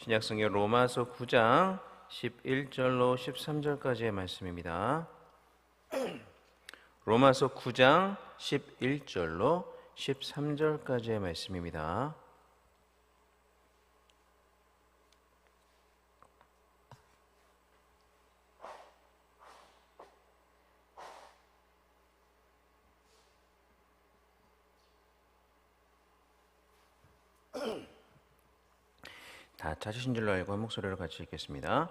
신약성경 로마서 9장 11절로 13절까지의 말씀입니다. 로마서 9장 11절로 13절까지의 말씀입니다. 다 찾으신 줄로 알고 한 목소리로 같이 읽겠습니다.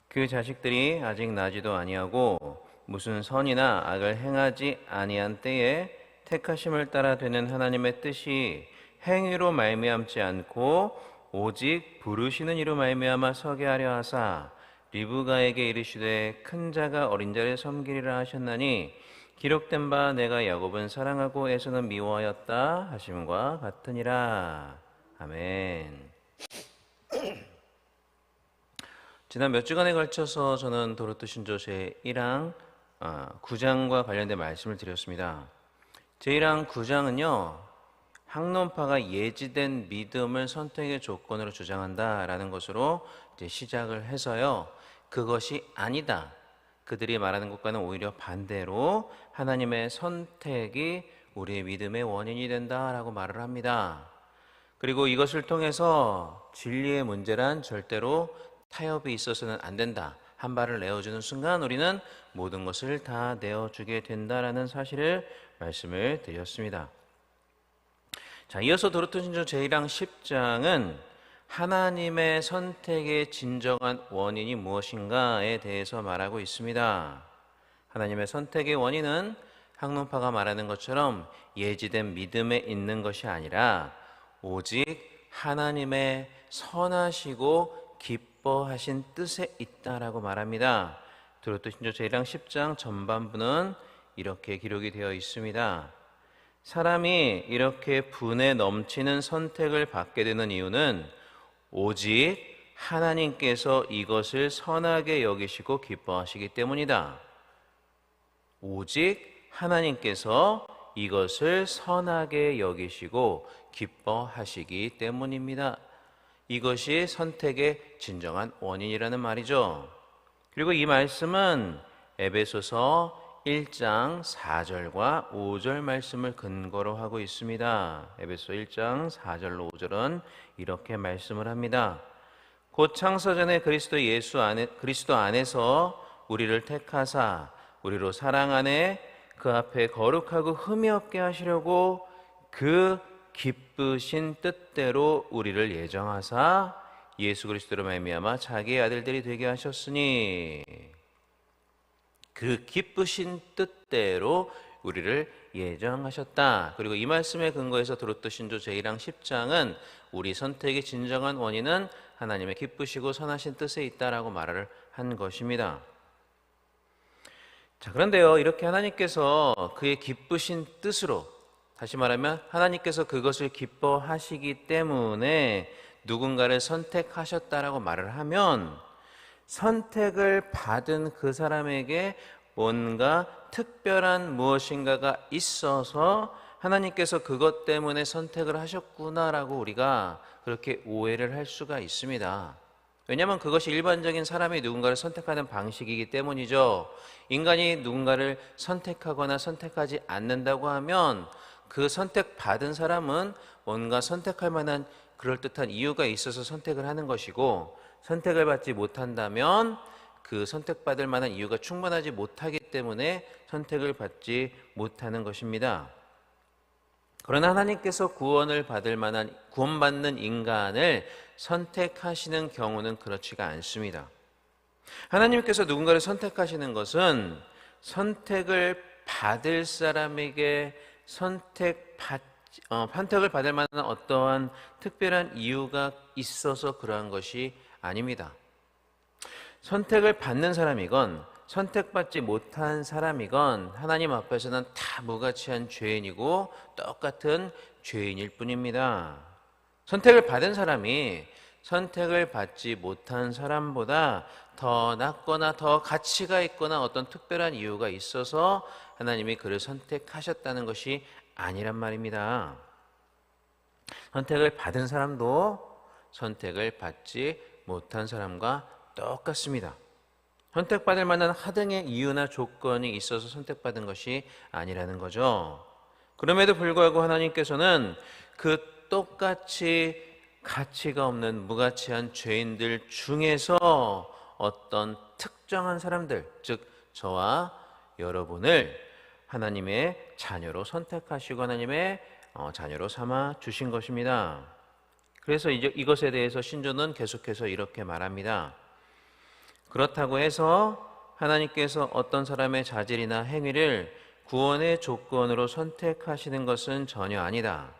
그 자식들이 아직 나지도 아니하고 무슨 선이나 악을 행하지 아니한 때에 택하심을 따라 되는 하나님의 뜻이 행위로 말미암지 않고 오직 부르시는 이로 말미암아 서게 하려 하사 리브가에게 이르시되 큰 자가 어린 자를 섬기리라 하셨나니 기록된 바 내가 야곱은 사랑하고 에서는 미워하였다 하심과 같으니라. 아멘. 지난 몇 주간에 걸쳐서 저는 도르트 신조 제1항 9장과 관련된 말씀을 드렸습니다. 제1항 9장은요, 학론파가 예지된 믿음을 선택의 조건으로 주장한다라는 것으로 이제 시작을 해서요, 그것이 아니다. 그들이 말하는 것과는 오히려 반대로 하나님의 선택이 우리의 믿음의 원인이 된다라고 말을 합니다. 그리고 이것을 통해서 진리의 문제란 절대로 타협이 있어서는 안 된다. 한 발을 내어주는 순간 우리는 모든 것을 다 내어주게 된다라는 사실을 말씀을 드렸습니다. 자, 이어서 도르트 신조 제1항 10장은 하나님의 선택의 진정한 원인이 무엇인가에 대해서 말하고 있습니다. 하나님의 선택의 원인은 학론파가 말하는 것처럼 예지된 믿음에 있는 것이 아니라 오직 하나님의 선하시고 기뻐하신 뜻에 있다라고 말합니다. 도르트 신조 제1항 10장 전반부는 이렇게 기록이 되어 있습니다. 사람이 이렇게 분에 넘치는 선택을 받게 되는 이유는 오직 하나님께서 이것을 선하게 여기시고 기뻐하시기 때문이다. 오직 하나님께서 이것을 선하게 여기시고 기뻐하시기 때문입니다. 이것이 선택의 진정한 원인이라는 말이죠. 그리고 이 말씀은 에베소서 1장 4절과 5절 말씀을 근거로 하고 있습니다. 에베소 1장 4절로 5절은 이렇게 말씀을 합니다. 곧 창세전에 그리스도 안에서 우리를 택하사 우리로 사랑 안에 그 앞에 거룩하고 흠이 없게 하시려고 그 기쁘신 뜻대로 우리를 예정하사 예수 그리스도로 말미암아 자기의 아들들이 되게 하셨으니 그 기쁘신 뜻대로 우리를 예정하셨다. 그리고 이 말씀에 근거해서 도르트 신조 제1항 10장은 우리 선택의 진정한 원인은 하나님의 기쁘시고 선하신 뜻에 있다라고 말을 한 것입니다. 자, 그런데요, 이렇게 하나님께서 그의 기쁘신 뜻으로, 다시 말하면 하나님께서 그것을 기뻐하시기 때문에 누군가를 선택하셨다라고 말을 하면 선택을 받은 그 사람에게 뭔가 특별한 무엇인가가 있어서 하나님께서 그것 때문에 선택을 하셨구나라고 우리가 그렇게 오해를 할 수가 있습니다. 왜냐하면 그것이 일반적인 사람이 누군가를 선택하는 방식이기 때문이죠. 인간이 누군가를 선택하거나 선택하지 않는다고 하면 그 선택받은 사람은 뭔가 선택할 만한 그럴듯한 이유가 있어서 선택을 하는 것이고, 선택을 받지 못한다면 그 선택받을 만한 이유가 충분하지 못하기 때문에 선택을 받지 못하는 것입니다. 그러나 하나님께서 구원받는 인간을 선택하시는 경우는 그렇지가 않습니다. 하나님께서 누군가를 선택하시는 것은 선택을 받을 사람에게 선택을 받을 만한 어떠한 특별한 이유가 있어서 그러한 것이 아닙니다. 선택을 받는 사람이건 선택받지 못한 사람이건 하나님 앞에서는 다 무가치한 죄인이고 똑같은 죄인일 뿐입니다. 선택을 받은 사람이 선택을 받지 못한 사람보다 더 낫거나 더 가치가 있거나 어떤 특별한 이유가 있어서 하나님이 그를 선택하셨다는 것이 아니란 말입니다. 선택을 받은 사람도 선택을 받지 못한 사람과 똑같습니다. 선택받을 만한 하등의 이유나 조건이 있어서 선택받은 것이 아니라는 거죠. 그럼에도 불구하고 하나님께서는 그 똑같이 가치가 없는 무가치한 죄인들 중에서 어떤 특정한 사람들, 즉 저와 여러분을 하나님의 자녀로 선택하시고 하나님의 자녀로 삼아 주신 것입니다. 그래서 이것에 대해서 신조는 계속해서 이렇게 말합니다. 그렇다고 해서 하나님께서 어떤 사람의 자질이나 행위를 구원의 조건으로 선택하시는 것은 전혀 아니다.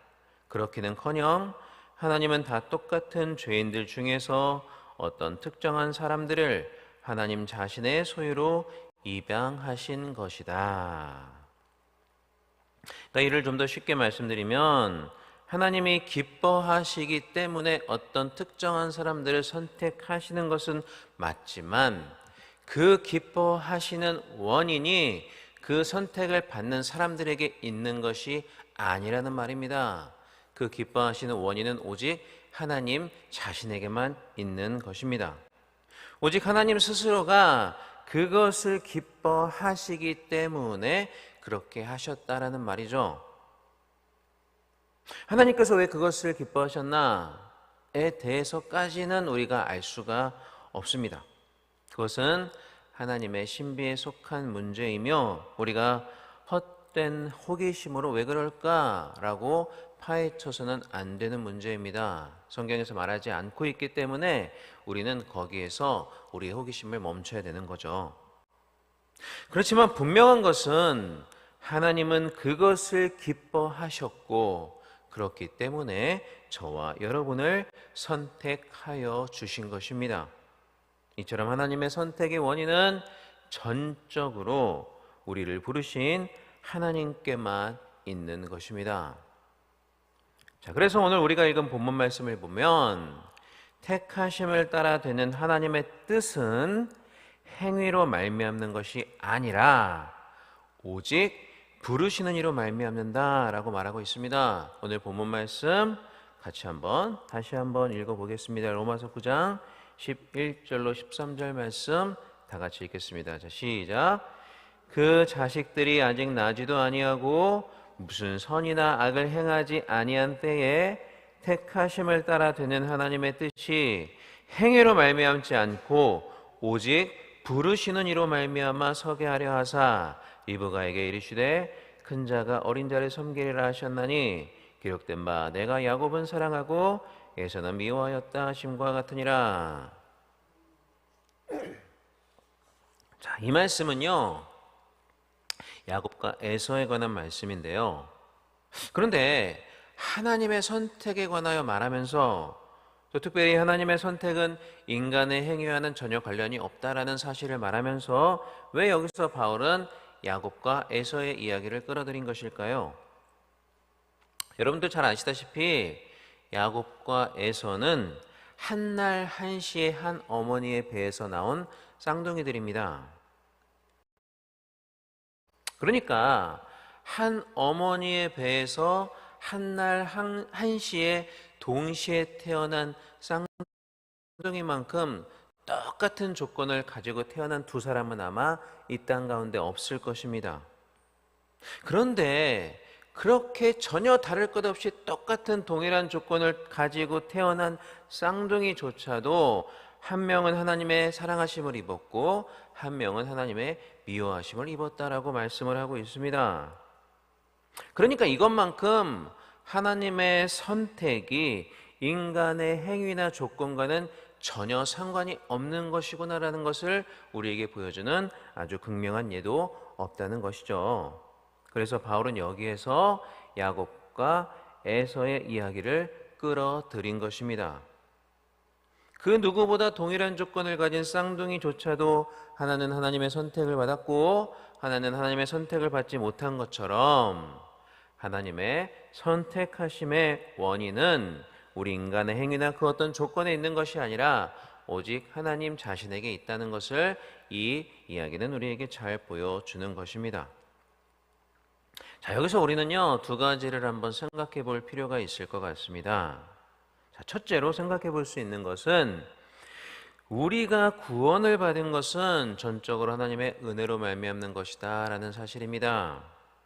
그렇기는커녕 하나님은 다 똑같은 죄인들 중에서 어떤 특정한 사람들을 하나님 자신의 소유로 입양하신 것이다. 그러니까 이를 좀 더 쉽게 말씀드리면 하나님이 기뻐하시기 때문에 어떤 특정한 사람들을 선택하시는 것은 맞지만 그 기뻐하시는 원인이 그 선택을 받는 사람들에게 있는 것이 아니라는 말입니다. 그 기뻐하시는 원인은 오직 하나님 자신에게만 있는 것입니다. 오직 하나님 스스로가 그것을 기뻐하시기 때문에 그렇게 하셨다라는 말이죠. 하나님께서 왜 그것을 기뻐하셨나에 대해서까지는 우리가 알 수가 없습니다. 그것은 하나님의 신비에 속한 문제이며 우리가 헛된 호기심으로 왜 그럴까라고 파헤쳐서는 안 되는 문제입니다. 성경에서 말하지 않고 있기 때문에 우리는 거기에서 우리의 호기심을 멈춰야 되는 거죠. 그렇지만 분명한 것은 하나님은 그것을 기뻐하셨고 그렇기 때문에 저와 여러분을 선택하여 주신 것입니다. 이처럼 하나님의 선택의 원인은 전적으로 우리를 부르신 하나님께만 있는 것입니다. 자, 그래서 오늘 우리가 읽은 본문 말씀을 보면 택하심을 따라 되는 하나님의 뜻은 행위로 말미암는 것이 아니라 오직 부르시는 이로 말미암는다라고 말하고 있습니다. 오늘 본문 말씀 같이 다시 한번 읽어보겠습니다. 로마서 9장 11절로 13절 말씀 다 같이 읽겠습니다. 자, 시작. 그 자식들이 아직 나지도 아니하고 무슨 선이나 악을 행하지 아니한 때에 택하심을 따라 되는 하나님의 뜻이 행위로 말미암지 않고 오직 부르시는 이로 말미암아 서게 하려 하사 리브가에게 이르시되 큰 자가 어린 자를 섬기리라 하셨나니 기록된 바 내가 야곱은 사랑하고 에서는 미워하였다 하심과 같으니라. 자, 이 말씀은요 야곱과 에서에 관한 말씀인데요. 그런데 하나님의 선택에 관하여 말하면서 또 특별히 하나님의 선택은 인간의 행위와는 전혀 관련이 없다라는 사실을 말하면서 왜 여기서 바울은 야곱과 에서의 이야기를 끌어들인 것일까요? 여러분들 잘 아시다시피 야곱과 에서는 한날 한시에 한 어머니의 배에서 나온 쌍둥이들입니다. 그러니까 한 어머니의 배에서 한날 한시에 동시에 태어난 쌍둥이만큼 똑같은 조건을 가지고 태어난 두 사람은 아마 이 땅 가운데 없을 것입니다. 그런데 그렇게 전혀 다를 것 없이 똑같은 동일한 조건을 가지고 태어난 쌍둥이조차도 한 명은 하나님의 사랑하심을 입었고 한 명은 하나님의 미워하심을 입었다라고 말씀을 하고 있습니다. 그러니까 이것만큼 하나님의 선택이 인간의 행위나 조건과는 전혀 상관이 없는 것이구나라는 것을 우리에게 보여주는 아주 극명한 예도 없다는 것이죠. 그래서 바울은 여기에서 야곱과 에서의 이야기를 끌어들인 것입니다. 그 누구보다 동일한 조건을 가진 쌍둥이조차도 하나는 하나님의 선택을 받았고 하나는 하나님의 선택을 받지 못한 것처럼 하나님의 선택하심의 원인은 우리 인간의 행위나 그 어떤 조건에 있는 것이 아니라 오직 하나님 자신에게 있다는 것을 이 이야기는 우리에게 잘 보여주는 것입니다. 자, 여기서 우리는요 두 가지를 한번 생각해 볼 필요가 있을 것 같습니다. 자, 첫째로 생각해 볼 수 있는 것은 우리가 구원을 받은 것은 전적으로 하나님의 은혜로 말미암는 것이다 라는 사실입니다.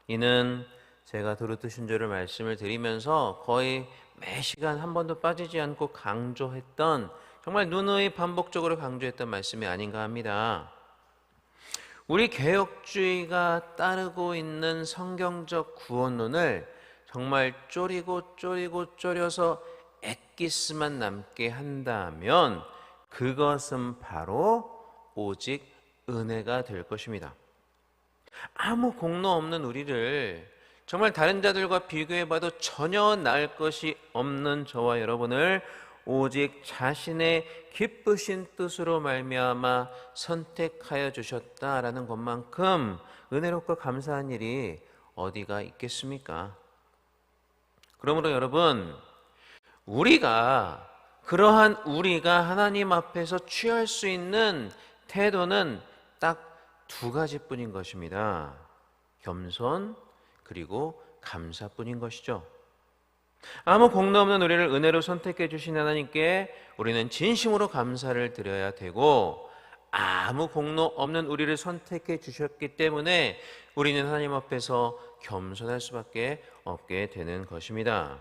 이는 제가 두루뜨신 줄을 말씀을 드리면서 거의 매 시간 한 번도 빠지지 않고 강조했던, 정말 누누이 반복적으로 강조했던 말씀이 아닌가 합니다. 우리 개혁주의가 따르고 있는 성경적 구원론을 정말 쪼려서 엑기스만 남게 한다면 그것은 바로 오직 은혜가 될 것입니다. 아무 공로 없는 우리를 정말 다른 자들과 비교해봐도 전혀 나을 것이 없는 저와 여러분을 오직 자신의 기쁘신 뜻으로 말미암아 선택하여 주셨다라는 것만큼 은혜롭고 감사한 일이 어디가 있겠습니까? 그러므로 여러분, 그러한 우리가 하나님 앞에서 취할 수 있는 태도는 딱 두 가지뿐인 것입니다. 겸손 그리고 감사뿐인 것이죠. 아무 공로 없는 우리를 은혜로 선택해 주신 하나님께 우리는 진심으로 감사를 드려야 되고, 아무 공로 없는 우리를 선택해 주셨기 때문에 우리는 하나님 앞에서 겸손할 수밖에 없게 되는 것입니다.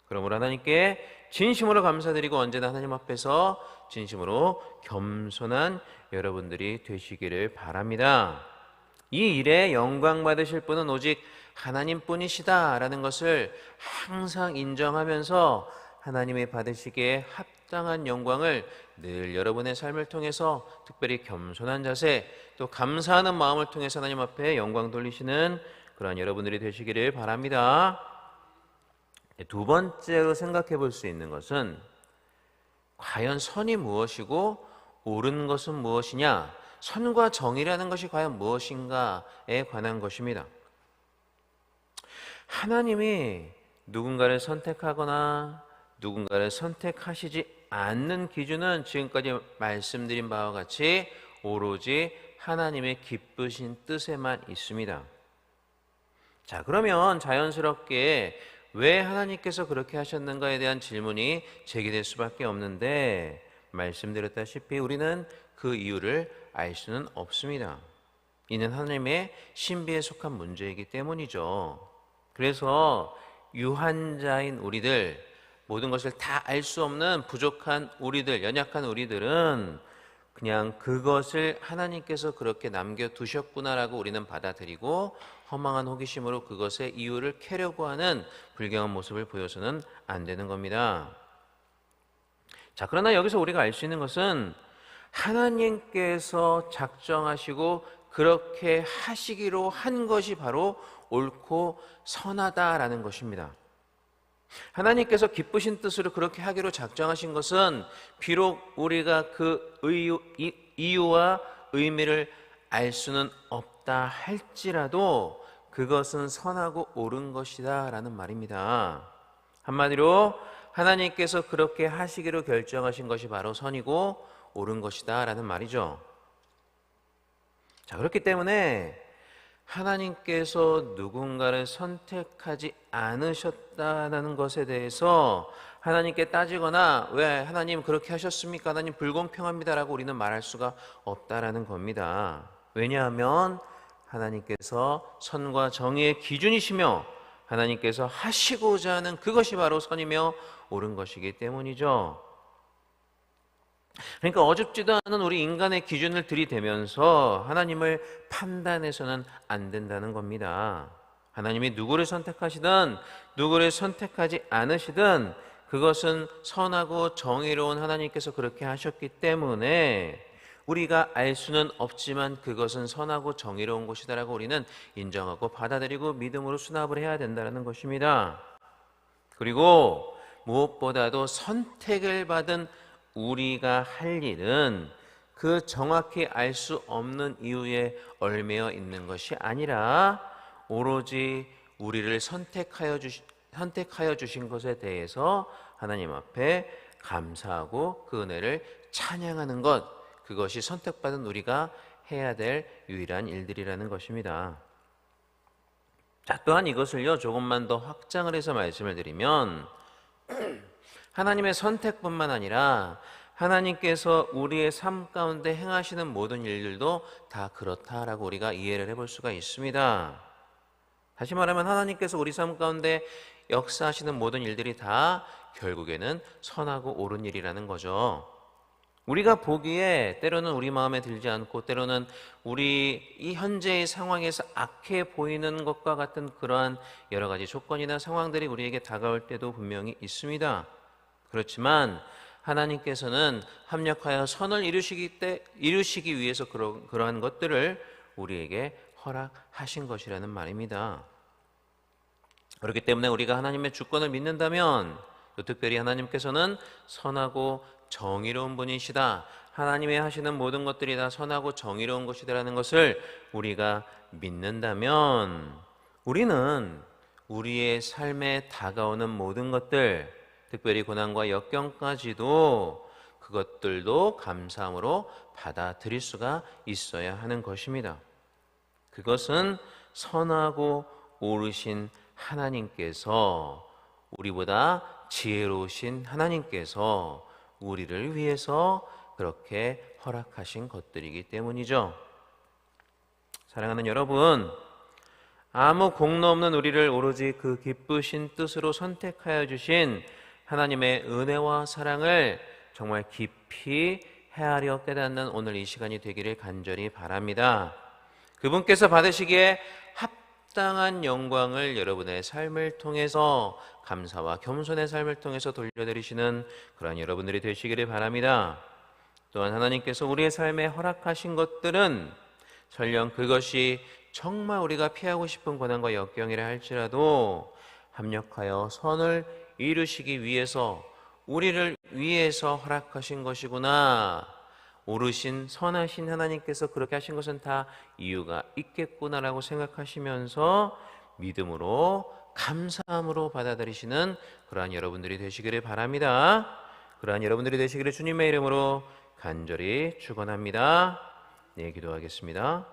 그러므로 하나님께 진심으로 감사드리고 언제나 하나님 앞에서 진심으로 겸손한 여러분들이 되시기를 바랍니다. 이 일에 영광 받으실 분은 오직 하나님뿐이시다라는 것을 항상 인정하면서 하나님이 받으시기에 합당한 영광을 늘 여러분의 삶을 통해서 특별히 겸손한 자세, 또 감사하는 마음을 통해서 하나님 앞에 영광 돌리시는 그런 여러분들이 되시기를 바랍니다. 두 번째로 생각해 볼 수 있는 것은 과연 선이 무엇이고 옳은 것은 무엇이냐, 선과 정의라는 것이 과연 무엇인가에 관한 것입니다. 하나님이 누군가를 선택하거나 누군가를 선택하시지 않는 기준은 지금까지 말씀드린 바와 같이 오로지 하나님의 기쁘신 뜻에만 있습니다. 자, 그러면 자연스럽게 왜 하나님께서 그렇게 하셨는가에 대한 질문이 제기될 수밖에 없는데, 말씀드렸다시피 우리는 그 이유를 알 수는 없습니다. 이는 하나님의 신비에 속한 문제이기 때문이죠. 그래서 유한자인 우리들, 모든 것을 다 알 수 없는 부족한 우리들, 연약한 우리들은 그냥 그것을 하나님께서 그렇게 남겨두셨구나라고 우리는 받아들이고 허망한 호기심으로 그것의 이유를 캐려고 하는 불경한 모습을 보여서는 안 되는 겁니다. 자, 그러나 여기서 우리가 알 수 있는 것은 하나님께서 작정하시고 그렇게 하시기로 한 것이 바로 옳고 선하다라는 것입니다. 하나님께서 기쁘신 뜻으로 그렇게 하기로 작정하신 것은 비록 우리가 그 이유와 의미를 알 수는 없다 할지라도 그것은 선하고 옳은 것이다 라는 말입니다. 한마디로 하나님께서 그렇게 하시기로 결정하신 것이 바로 선이고 옳은 것이다 라는 말이죠. 자, 그렇기 때문에 하나님께서 누군가를 선택하지 않으셨다는 것에 대해서 하나님께 따지거나 왜 하나님 그렇게 하셨습니까? 하나님 불공평합니다라고 우리는 말할 수가 없다라는 겁니다. 왜냐하면 하나님께서 선과 정의의 기준이시며 하나님께서 하시고자 하는 그것이 바로 선이며 옳은 것이기 때문이죠. 그러니까 어줍지도 않은 우리 인간의 기준을 들이대면서 하나님을 판단해서는 안 된다는 겁니다. 하나님이 누구를 선택하시든 누구를 선택하지 않으시든 그것은 선하고 정의로운 하나님께서 그렇게 하셨기 때문에 우리가 알 수는 없지만 그것은 선하고 정의로운 것이다라고 우리는 인정하고 받아들이고 믿음으로 수납을 해야 된다는 것입니다. 그리고 무엇보다도 선택을 받은 우리가 할 일은 그 정확히 알 수 없는 이유에 얽매여 있는 것이 아니라 오로지 우리를 선택하여 주신 것에 대해서 하나님 앞에 감사하고 그 은혜를 찬양하는 것, 그것이 선택받은 우리가 해야 될 유일한 일들이라는 것입니다. 자, 또한 이것을요 조금만 더 확장을 해서 말씀을 드리면 하나님의 선택뿐만 아니라 하나님께서 우리의 삶 가운데 행하시는 모든 일들도 다 그렇다라고 우리가 이해를 해볼 수가 있습니다. 다시 말하면 하나님께서 우리 삶 가운데 역사하시는 모든 일들이 다 결국에는 선하고 옳은 일이라는 거죠. 우리가 보기에 때로는 우리 마음에 들지 않고 때로는 우리 이 현재의 상황에서 악해 보이는 것과 같은 그러한 여러 가지 조건이나 상황들이 우리에게 다가올 때도 분명히 있습니다. 그렇지만 하나님께서는 합력하여 선을 이루시기 위해서 그러한 것들을 우리에게 허락하신 것이라는 말입니다. 그렇기 때문에 우리가 하나님의 주권을 믿는다면, 또 특별히 하나님께서는 선하고 정의로운 분이시다, 하나님의 하시는 모든 것들이 다 선하고 정의로운 것이라는 것을 우리가 믿는다면, 우리는 우리의 삶에 다가오는 모든 것들, 특별히 고난과 역경까지도 그것들도 감사함으로 받아들일 수가 있어야 하는 것입니다. 그것은 선하고 옳으신 하나님께서, 우리보다 지혜로우신 하나님께서 우리를 위해서 그렇게 허락하신 것들이기 때문이죠. 사랑하는 여러분, 아무 공로 없는 우리를 오로지 그 기쁘신 뜻으로 선택하여 주신 하나님의 은혜와 사랑을 정말 깊이 헤아려 깨닫는 오늘 이 시간이 되기를 간절히 바랍니다. 그분께서 받으시기에 합당한 영광을 여러분의 삶을 통해서, 감사와 겸손의 삶을 통해서 돌려드리시는 그러한 여러분들이 되시기를 바랍니다. 또한 하나님께서 우리의 삶에 허락하신 것들은 설령 그것이 정말 우리가 피하고 싶은 고난과 역경이라 할지라도 합력하여 선을 이루시기 위해서, 우리를 위해서 허락하신 것이구나, 오르신 선하신 하나님께서 그렇게 하신 것은 다 이유가 있겠구나라고 생각하시면서 믿음으로 감사함으로 받아들이시는 그러한 여러분들이 되시기를 바랍니다. 그러한 여러분들이 되시기를 주님의 이름으로 간절히 축원합니다. 네, 기도하겠습니다.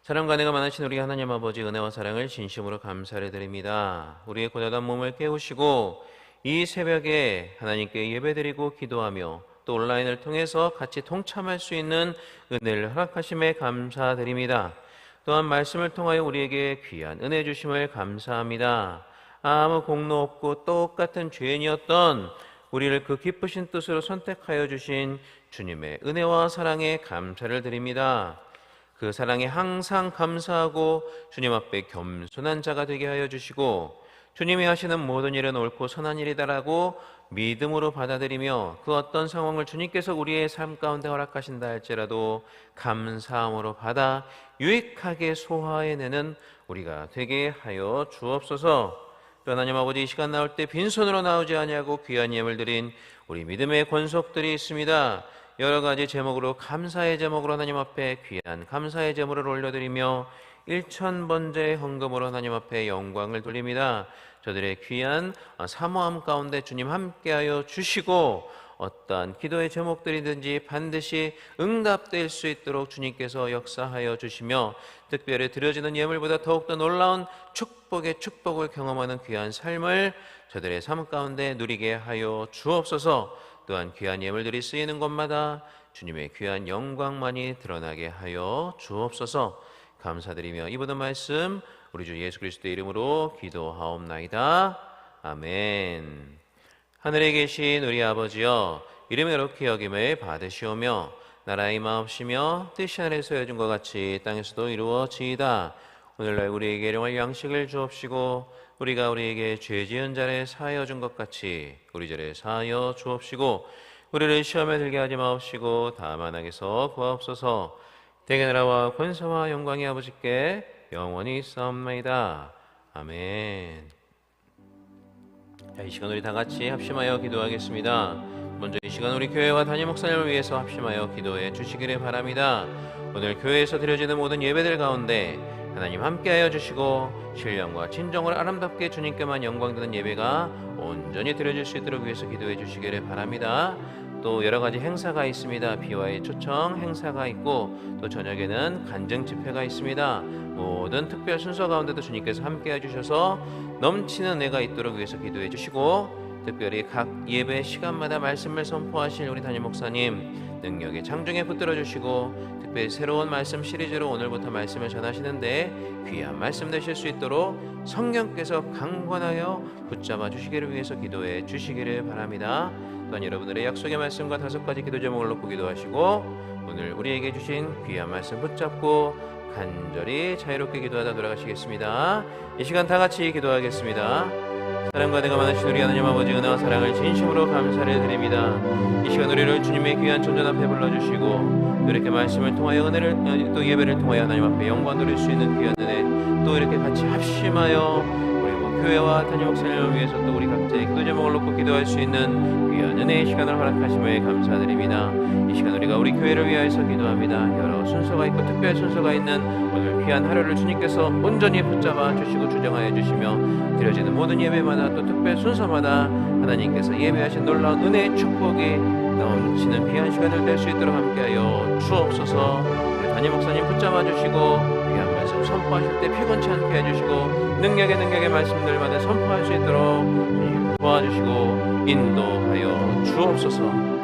사랑과 은혜가 많으신 우리 하나님 아버지, 은혜와 사랑을 진심으로 감사를 드립니다. 우리의 고단한 몸을 깨우시고 이 새벽에 하나님께 예배드리고 기도하며 또 온라인을 통해서 같이 동참할 수 있는 은혜를 허락하심에 감사드립니다. 또한 말씀을 통하여 우리에게 귀한 은혜 주심을 감사합니다. 아무 공로 없고 똑같은 죄인이었던 우리를 그 기쁘신 뜻으로 선택하여 주신 주님의 은혜와 사랑에 감사를 드립니다. 그 사랑에 항상 감사하고 주님 앞에 겸손한 자가 되게 하여 주시고, 주님이 하시는 모든 일은 옳고 선한 일이다라고 믿음으로 받아들이며 그 어떤 상황을 주님께서 우리의 삶 가운데 허락하신다 할지라도 감사함으로 받아 유익하게 소화해내는 우리가 되게 하여 주옵소서. 또 하나님 아버지, 이 시간 나올 때 빈손으로 나오지 아니하고 귀한 예물 드린 우리 믿음의 권속들이 있습니다. 여러 가지 제목으로, 감사의 제목으로 하나님 앞에 귀한 감사의 제물을 올려드리며 1000번째 헌금으로 하나님 앞에 영광을 돌립니다. 저들의 귀한 사모함 가운데 주님 함께하여 주시고, 어떠한 기도의 제목들이든지 반드시 응답될 수 있도록 주님께서 역사하여 주시며, 특별히 드려지는 예물보다 더욱더 놀라운 축복의 축복을 경험하는 귀한 삶을 저들의 삶 가운데 누리게 하여 주옵소서. 또한 귀한 예물들이 쓰이는 곳마다 주님의 귀한 영광만이 드러나게 하여 주옵소서. 감사드리며 이 모든 말씀 우리 주 예수 그리스도의 이름으로 기도하옵나이다. 아멘. 하늘에 계신 우리 아버지여, 이름이 거룩히 여김을 받으시오며 나라의 임하옵시며 뜻이 하늘에서 이루어진 것 같이 땅에서도 이루어지이다. 오늘날 우리에게 일용할 양식을 주옵시고 우리가 우리에게 죄 지은 자를 사하여 준 것 같이 우리 죄를 사하여 주옵시고 우리를 시험에 들게 하지 마옵시고 다만 악에서 구하옵소서. 대개 나라와 권세와 영광이 아버지께 영원히 있사옵나이다. 아멘. 자, 이 시간 우리 다 같이 합심하여 기도하겠습니다. 먼저 이 시간 우리 교회와 담임 목사님을 위해서 합심하여 기도해 주시기를 바랍니다. 오늘 교회에서 드려지는 모든 예배들 가운데 하나님 함께하여 주시고 신령과 진정으로 아름답게 주님께만 영광되는 예배가 온전히 드려질 수 있도록 위해서 기도해 주시기를 바랍니다. 또 여러 가지 행사가 있습니다. 비와의 초청 행사가 있고 또 저녁에는 간증 집회가 있습니다. 모든 특별 순서 가운데도 주님께서 함께해 주셔서 넘치는 은혜가 있도록 위해서 기도해 주시고 특별히 각 예배 시간마다 말씀을 선포하실 우리 담임 목사님 능력의 장중에 붙들어 주시고, 특별히 새로운 말씀 시리즈로 오늘부터 말씀을 전하시는데 귀한 말씀 되실 수 있도록 성령께서 강권하여 붙잡아 주시기를 위해서 기도해 주시기를 바랍니다. 또한 여러분들의 약속의 말씀과 5가지 기도 제목을 놓고 기도하시고, 오늘 우리에게 주신 귀한 말씀 붙잡고 간절히 자유롭게 기도하다 돌아가시겠습니다. 이 시간 다 같이 기도하겠습니다. 사랑과 내가 많으신 우리 하나님 아버지, 은혜와 사랑을 진심으로 감사를 드립니다. 이 시간 우리를 주님의 귀한 존전 앞에 불러주시고, 또 이렇게 말씀을 통하여 은혜를, 또 예배를 통하여 하나님 앞에 영광 돌릴 수 있는 귀한 은혜, 또 이렇게 같이 합심하여 우리 교회와 담임 목사님을 위해서 또 우리 각자의 기도 제목을 놓고 기도할 수 있는 귀한 은혜의 시간을 허락하심에 감사드립니다. 이 시간 우리가 우리 교회를 위하여서 기도합니다. 여러 순서가 있고 특별 순서가 있는 오늘 귀한 하루를 주님께서 온전히 붙잡아 주시고 주정하여 주시며, 드려지는 모든 예배마다 또 특별 순서마다 하나님께서 예배하신 놀라운 은혜의 축복이 넘치는 귀한 시간을 될 수 있도록 함께하여 주옵소서. 우리 담임 목사님 붙잡아 주시고 귀한 말씀 선포하실 때 피곤치 않게 해주시고, 능력의 말씀들마다 선포할 수 있도록 도와주시고 인도하여 주옵소서.